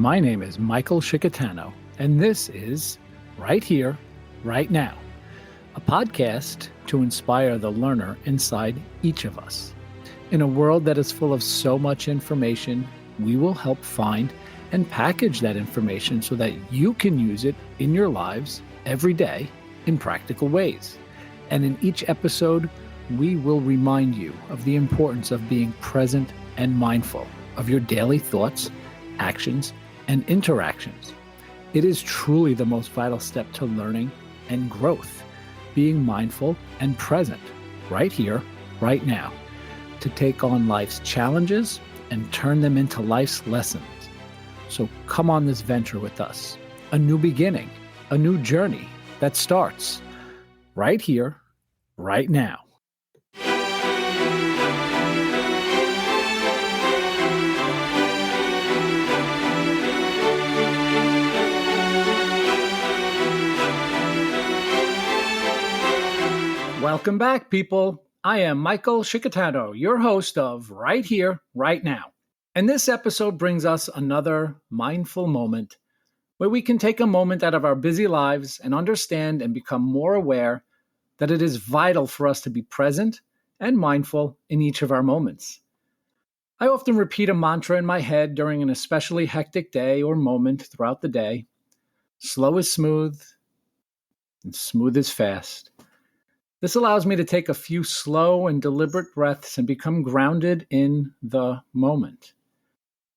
My name is Michael Shikatano, and this is Right Here, Right Now, a podcast to inspire the learner inside each of us. In a world that is full of so much information, we will help find and package that information so that you can use it in your lives every day in practical ways. And in each episode, we will remind you of the importance of being present and mindful of your daily thoughts, actions, and interactions. It is truly the most vital step to learning and growth, being mindful and present right here, right now, to take on life's challenges and turn them into life's lessons. So come on this venture with us, a new beginning, a new journey that starts right here, right now. Welcome back, people. I am Michael Shikatano, your host of Right Here, Right Now. And this episode brings us another mindful moment where we can take a moment out of our busy lives and understand and become more aware that it is vital for us to be present and mindful in each of our moments. I often repeat a mantra in my head during an especially hectic day or moment throughout the day. Slow is smooth, and smooth is fast. This allows me to take a few slow and deliberate breaths and become grounded in the moment.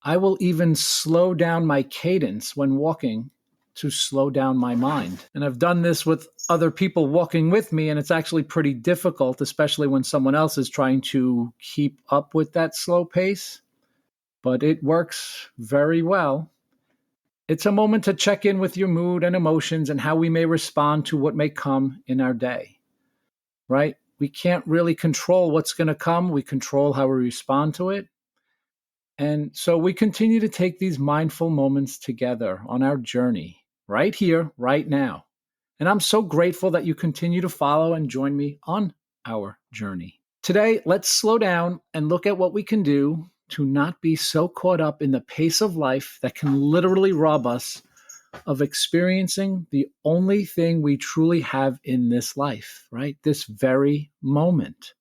I will even slow down my cadence when walking to slow down my mind. And I've done this with other people walking with me, and it's actually pretty difficult, especially when someone else is trying to keep up with that slow pace. But it works very well. It's a moment to check in with your mood and emotions and how we may respond to what may come in our day. Right? We can't really control what's going to come. We control how we respond to it. And so we continue to take these mindful moments together on our journey, right here, right now. And I'm so grateful that you continue to follow and join me on our journey. Today, let's slow down and look at what we can do to not be so caught up in the pace of life that can literally rob us of experiencing the only thing we truly have in this life, right? This very moment.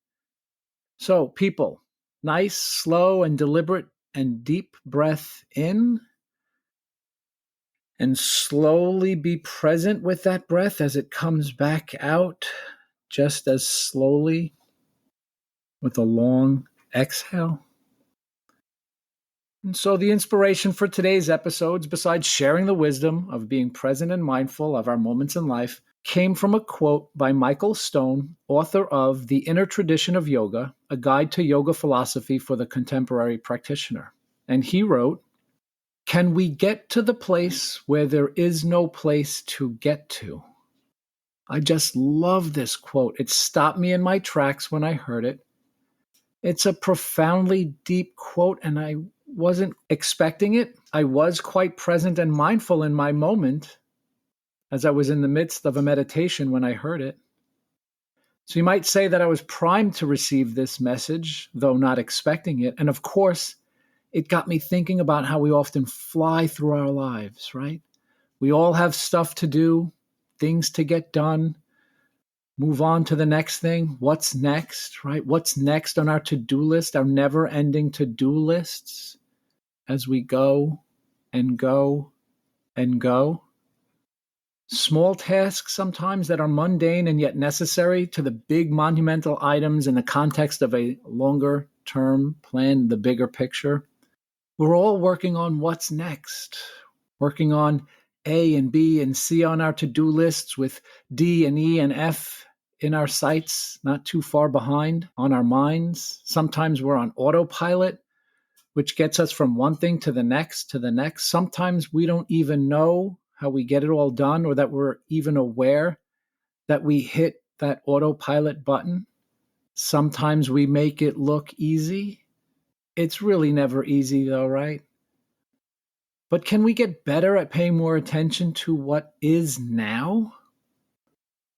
So, people, nice, slow, and deliberate and deep breath in, and slowly be present with that breath as it comes back out, just as slowly with a long exhale. And so the inspiration for today's episodes, besides sharing the wisdom of being present and mindful of our moments in life, came from a quote by Michael Stone, author of The Inner Tradition of Yoga, a guide to yoga philosophy for the contemporary practitioner. And he wrote, "Can we get to the place where there is no place to get to?" I just love this quote. It stopped me in my tracks when I heard it. It's a profoundly deep quote, and I wasn't expecting it. I was quite present and mindful in my moment as I was in the midst of a meditation when I heard it. So you might say that I was primed to receive this message, though not expecting it. And of course, it got me thinking about how we often fly through our lives, right? We all have stuff to do, things to get done, move on to the next thing. What's next, right? What's next on our to-do list, our never-ending to-do lists as we go and go and go? Small tasks sometimes that are mundane and yet necessary to the big monumental items in the context of a longer-term plan, the bigger picture. We're all working on what's next, working on A and B and C on our to-do lists with D and E and F in our sights, not too far behind on our minds. Sometimes we're on autopilot, which gets us from one thing to the next to the next. Sometimes we don't even know how we get it all done or that we're even aware that we hit that autopilot button. Sometimes we make it look easy. It's really never easy though, right? But can we get better at paying more attention to what is now?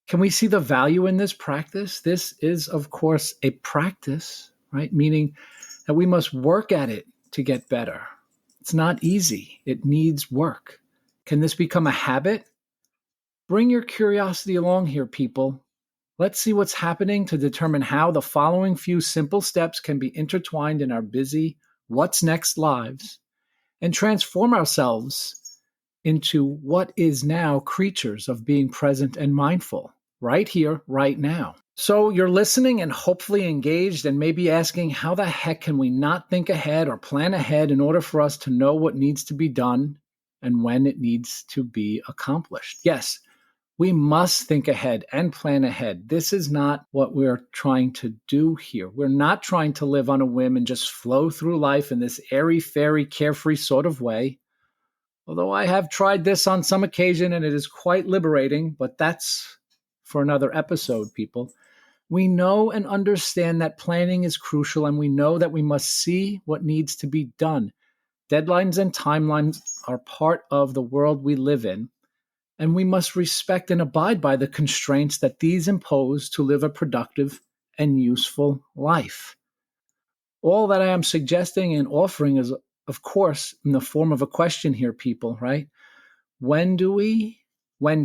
Can we see the value in this practice? This is, of course, a practice, right? Meaning that we must work at it to get better. It's not easy. It needs work. Can this become a habit? Bring your curiosity along here, people. Let's see what's happening to determine how the following few simple steps can be intertwined in our busy, what's next lives and transform ourselves into what is now creatures of being present and mindful, right here, right now. So you're listening and hopefully engaged and maybe asking, how the heck can we not think ahead or plan ahead in order for us to know what needs to be done and when it needs to be accomplished? Yes, we must think ahead and plan ahead. This is not what we're trying to do here. We're not trying to live on a whim and just flow through life in this airy-fairy, carefree sort of way. Although I have tried this on some occasion and it is quite liberating, but that's for another episode, people. We know and understand that planning is crucial, and we know that we must see what needs to be done. Deadlines and timelines are part of the world we live in, and we must respect and abide by the constraints that these impose to live a productive and useful life. All that I am suggesting and offering is, of course, in the form of a question here, people, right? When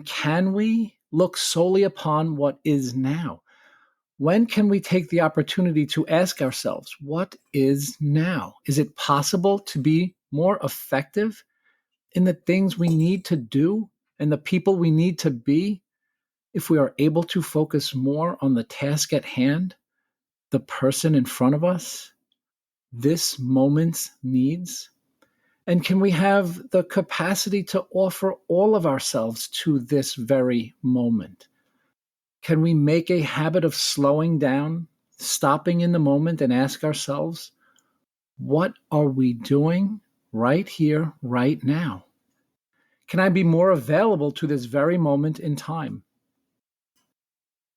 can we look solely upon what is now? When can we take the opportunity to ask ourselves, what is now? Is it possible to be more effective in the things we need to do and the people we need to be if we are able to focus more on the task at hand, the person in front of us, this moment's needs? And can we have the capacity to offer all of ourselves to this very moment? Can we make a habit of slowing down, stopping in the moment, and ask ourselves, what are we doing right here, right now? Can I be more available to this very moment in time?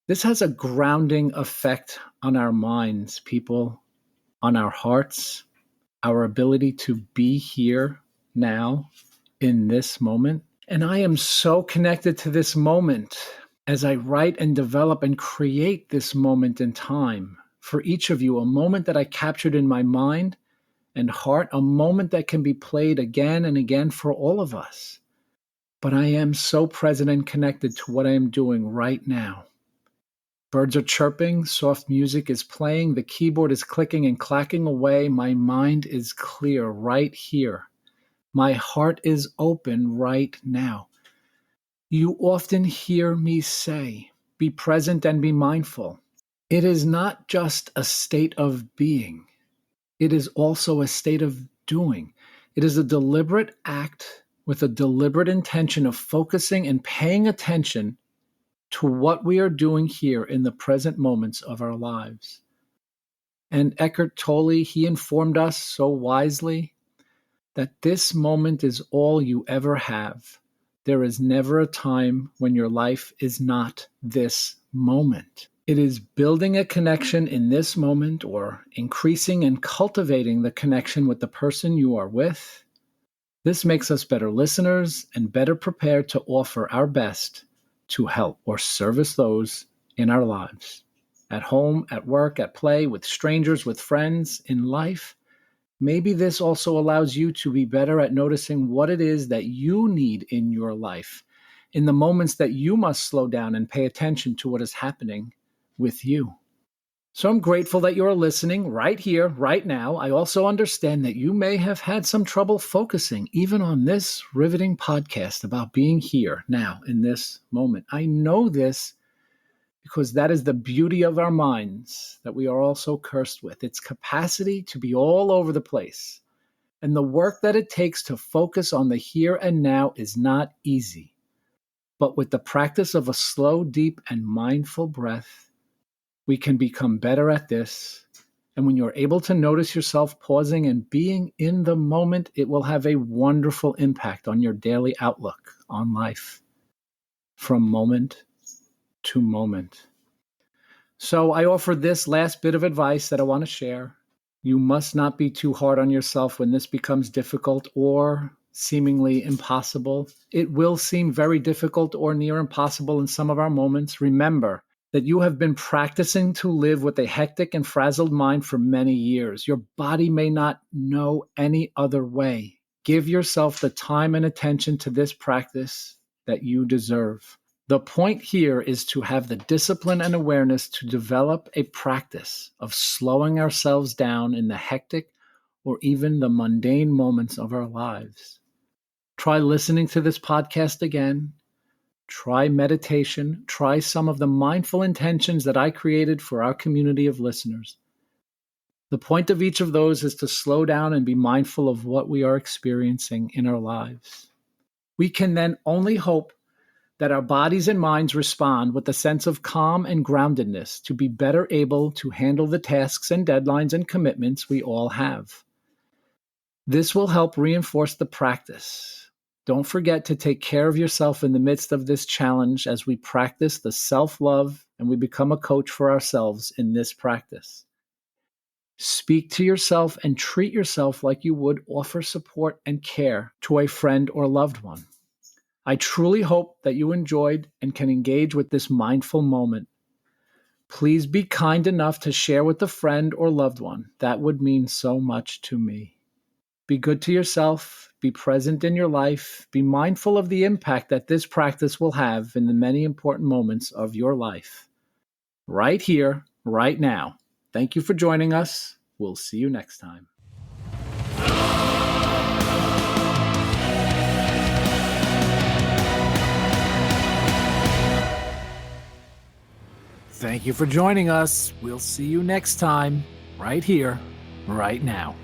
This has a grounding effect on our minds, people, on our hearts, our ability to be here now in this moment. And I am so connected to this moment as I write and develop and create this moment in time. For each of you, a moment that I captured in my mind and heart, a moment that can be played again and again for all of us. But I am so present and connected to what I am doing right now. Birds are chirping, soft music is playing, the keyboard is clicking and clacking away. My mind is clear right here. My heart is open right now. You often hear me say, be present and be mindful. It is not just a state of being. It is also a state of doing. It is a deliberate act with a deliberate intention of focusing and paying attention to what we are doing here in the present moments of our lives. And Eckhart Tolle, he informed us so wisely that this moment is all you ever have. There is never a time when your life is not this moment. It is building a connection in this moment or increasing and cultivating the connection with the person you are with. This makes us better listeners and better prepared to offer our best to help or service those in our lives. At home, at work, at play, with strangers, with friends, in life. Maybe this also allows you to be better at noticing what it is that you need in your life, in the moments that you must slow down and pay attention to what is happening with you. So I'm grateful that you're listening right here, right now. I also understand that you may have had some trouble focusing even on this riveting podcast about being here now in this moment. I know this because that is the beauty of our minds that we are all so cursed with. Its capacity to be all over the place. And the work that it takes to focus on the here and now is not easy. But with the practice of a slow, deep, and mindful breath, we can become better at this. And when you're able to notice yourself pausing and being in the moment, it will have a wonderful impact on your daily outlook on life from moment to moment. So I offer this last bit of advice that I want to share. You must not be too hard on yourself when this becomes difficult or seemingly impossible. It will seem very difficult or near impossible in some of our moments. Remember that you have been practicing to live with a hectic and frazzled mind for many years. Your body may not know any other way. Give yourself the time and attention to this practice that you deserve. The point here is to have the discipline and awareness to develop a practice of slowing ourselves down in the hectic or even the mundane moments of our lives. Try listening to this podcast again. Try meditation. Try some of the mindful intentions that I created for our community of listeners. The point of each of those is to slow down and be mindful of what we are experiencing in our lives. We can then only hope that our bodies and minds respond with a sense of calm and groundedness to be better able to handle the tasks and deadlines and commitments we all have. This will help reinforce the practice. Don't forget to take care of yourself in the midst of this challenge as we practice the self-love and we become a coach for ourselves in this practice. Speak to yourself and treat yourself like you would offer support and care to a friend or loved one. I truly hope that you enjoyed and can engage with this mindful moment. Please be kind enough to share with a friend or loved one. That would mean so much to me. Be good to yourself, be present in your life, be mindful of the impact that this practice will have in the many important moments of your life. Right here, right now. Thank you for joining us. We'll see you next time. Thank you for joining us. We'll see you next time, right here, right now.